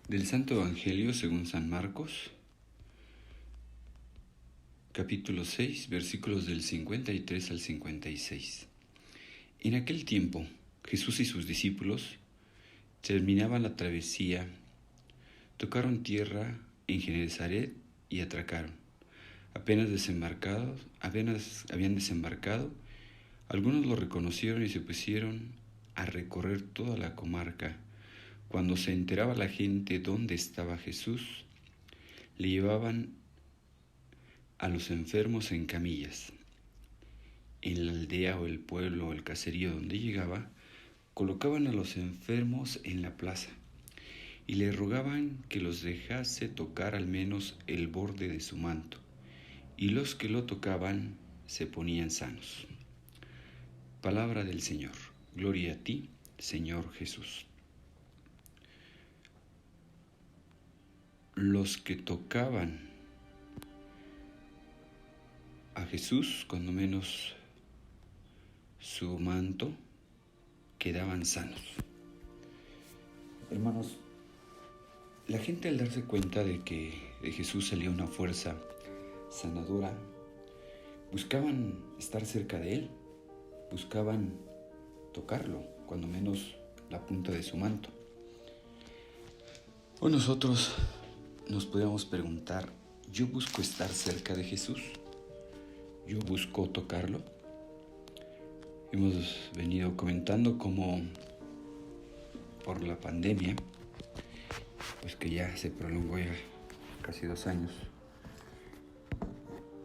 Del Santo Evangelio según San Marcos, capítulo 6, versículos del 53 al 56. En aquel tiempo, Jesús y sus discípulos terminaban la travesía, tocaron tierra en Genesaret y atracaron. Apenas habían desembarcado, algunos lo reconocieron y se pusieron a recorrer toda la comarca. Cuando se enteraba la gente dónde estaba Jesús, le llevaban a los enfermos en camillas. En la aldea o el pueblo o el caserío donde llegaba, colocaban a los enfermos en la plaza y le rogaban que los dejase tocar al menos el borde de su manto, y los que lo tocaban se ponían sanos. Palabra del Señor. Gloria a ti, Señor Jesús. Los que tocaban a Jesús, cuando menos su manto, quedaban sanos. Hermanos, la gente al darse cuenta de que de Jesús salía una fuerza sanadora, buscaban estar cerca de él, buscaban tocarlo, cuando menos la punta de su manto. Hoy nosotros nos podríamos preguntar, ¿yo busco estar cerca de Jesús? ¿Yo busco tocarlo? Hemos venido comentando cómo por la pandemia, pues que ya se prolongó ya casi 2 años,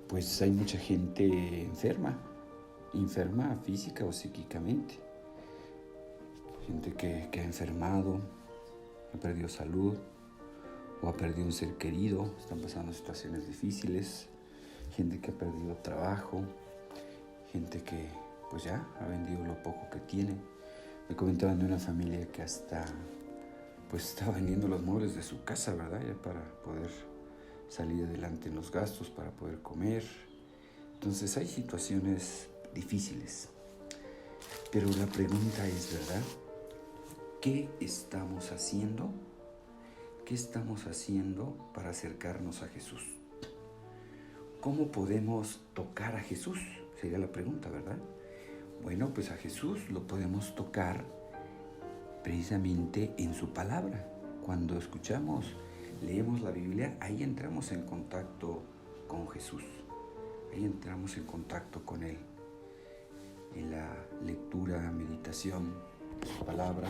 pues hay mucha gente enferma física o psíquicamente. Gente que ha enfermado, ha perdido salud o ha perdido un ser querido, están pasando situaciones difíciles. Gente que ha perdido trabajo, gente que pues ya ha vendido lo poco que tiene. Me comentaban de una familia que hasta pues está vendiendo los muebles de su casa, ¿verdad? Ya para poder salir adelante en los gastos, para poder comer. Entonces hay situaciones difíciles. Pero la pregunta es, ¿verdad? ¿Qué estamos haciendo? ¿Qué estamos haciendo para acercarnos a Jesús? ¿Cómo podemos tocar a Jesús? Sería la pregunta, ¿verdad? Bueno, pues a Jesús lo podemos tocar precisamente en su palabra. Cuando leemos la Biblia, ahí entramos en contacto con Jesús. Ahí entramos en contacto con Él. En la lectura, meditación de su palabra,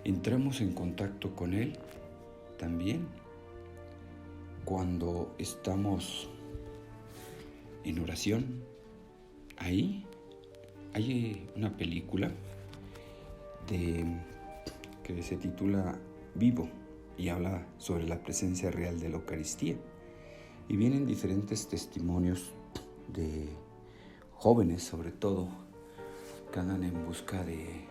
entramos en contacto con Él también cuando estamos en oración. Ahí hay una película que se titula Vivo y habla sobre la presencia real de la Eucaristía. Y vienen diferentes testimonios de jóvenes, sobre todo, que andan en busca de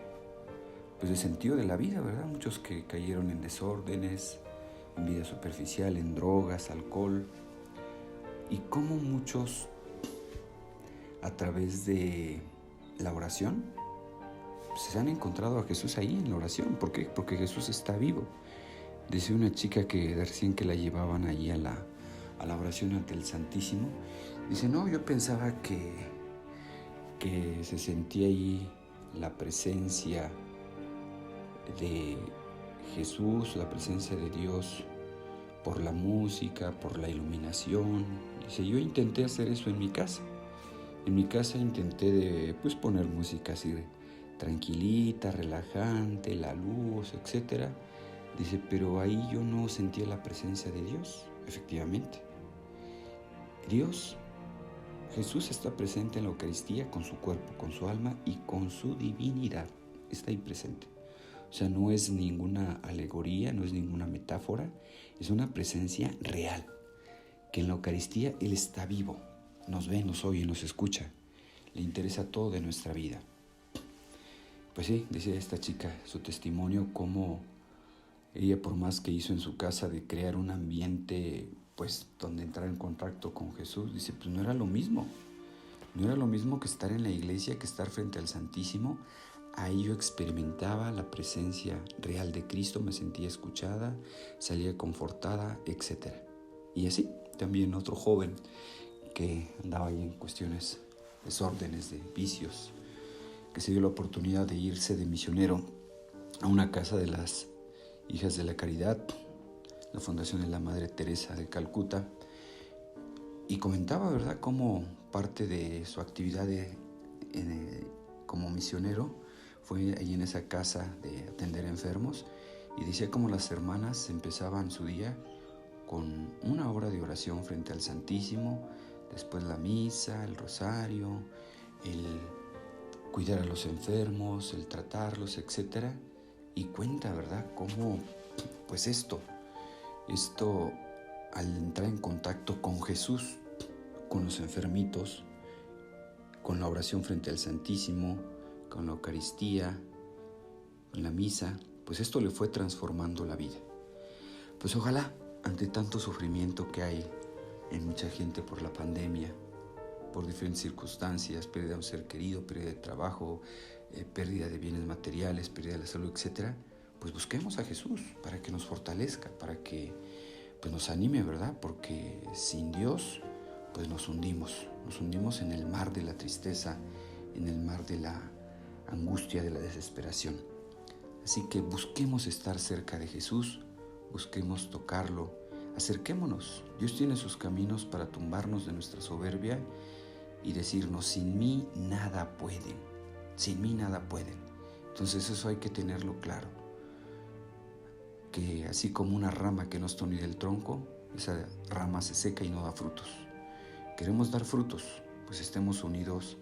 sentido de la vida, ¿verdad? Muchos que cayeron en desórdenes, en vida superficial, en drogas, alcohol. Y cómo muchos, a través de la oración, se han encontrado a Jesús ahí en la oración. ¿Por qué? Porque Jesús está vivo. Decía una chica que recién que la llevaban allí a la oración ante el Santísimo, dice, no, yo pensaba que se sentía ahí la presencia de Jesús, la presencia de Dios, por la música, por la iluminación. Dice, yo intenté hacer eso en mi casa. En mi casa intenté poner música así tranquilita, relajante, la luz, etc. Dice, pero ahí yo no sentía la presencia de Dios. Efectivamente, Jesús está presente en la Eucaristía con su cuerpo, con su alma y con su divinidad. Está ahí presente. O sea, no es ninguna alegoría, no es ninguna metáfora, es una presencia real. Que en la Eucaristía Él está vivo, nos ve, nos oye, nos escucha, le interesa todo de nuestra vida. Pues sí, decía esta chica, su testimonio, cómo ella, por más que hizo en su casa de crear un ambiente donde entrar en contacto con Jesús, dice, no era lo mismo. No era lo mismo que estar en la iglesia, que estar frente al Santísimo, ahí yo experimentaba la presencia real de Cristo, me sentía escuchada, salía confortada, etc. Y así, también otro joven que andaba ahí en cuestiones, desórdenes, de vicios, que se dio la oportunidad de irse de misionero a una casa de las Hijas de la Caridad, la fundación de la Madre Teresa de Calcuta, y comentaba, ¿verdad?, cómo parte de su actividad como misionero fue ahí en esa casa de atender enfermos, y decía cómo las hermanas empezaban su día con una hora de oración frente al Santísimo, después la misa, el rosario, el cuidar a los enfermos, el tratarlos, etc. Y cuenta, ¿verdad?, cómo pues esto al entrar en contacto con Jesús, con los enfermitos, con la oración frente al Santísimo, con la Eucaristía, con la misa, pues esto le fue transformando la vida. Pues ojalá, ante tanto sufrimiento que hay en mucha gente por la pandemia, por diferentes circunstancias, pérdida de un ser querido, pérdida de trabajo, pérdida de bienes materiales, pérdida de la salud, etc., pues busquemos a Jesús para que nos fortalezca, para que pues nos anime, ¿verdad? Porque sin Dios pues nos hundimos en el mar de la tristeza, en el mar de la angustia, de la desesperación. Así que busquemos estar cerca de Jesús, busquemos tocarlo, acerquémonos. Dios tiene sus caminos para tumbarnos de nuestra soberbia y decirnos: sin mí nada pueden, sin mí nada pueden. Entonces eso hay que tenerlo claro, que así como una rama que no está unida al tronco, esa rama se seca y no da frutos. Queremos dar frutos, pues estemos unidos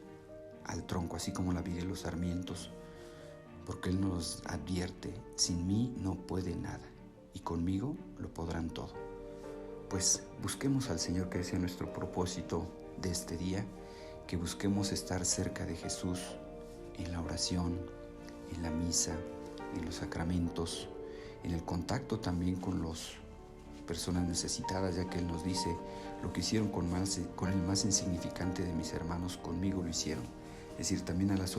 al tronco, así como la vid y los sarmientos, porque Él nos advierte: sin mí no puede nada, y conmigo lo podrán todo. Pues busquemos al Señor, que sea nuestro propósito de este día, que busquemos estar cerca de Jesús en la oración, en la misa, en los sacramentos, en el contacto también con las personas necesitadas, ya que Él nos dice: lo que hicieron con el más insignificante de mis hermanos, conmigo lo hicieron. Es decir, también en las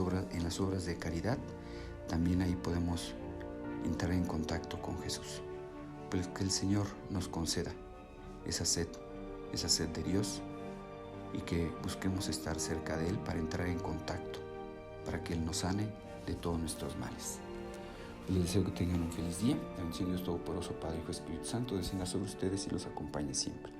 obras de caridad, también ahí podemos entrar en contacto con Jesús. Pues que el Señor nos conceda esa sed de Dios, y que busquemos estar cerca de Él para entrar en contacto, para que Él nos sane de todos nuestros males. Les deseo que tengan un feliz día. La bendición de Dios Todopoderoso, Padre, Hijo y Espíritu Santo, descienda sobre ustedes y los acompañe siempre.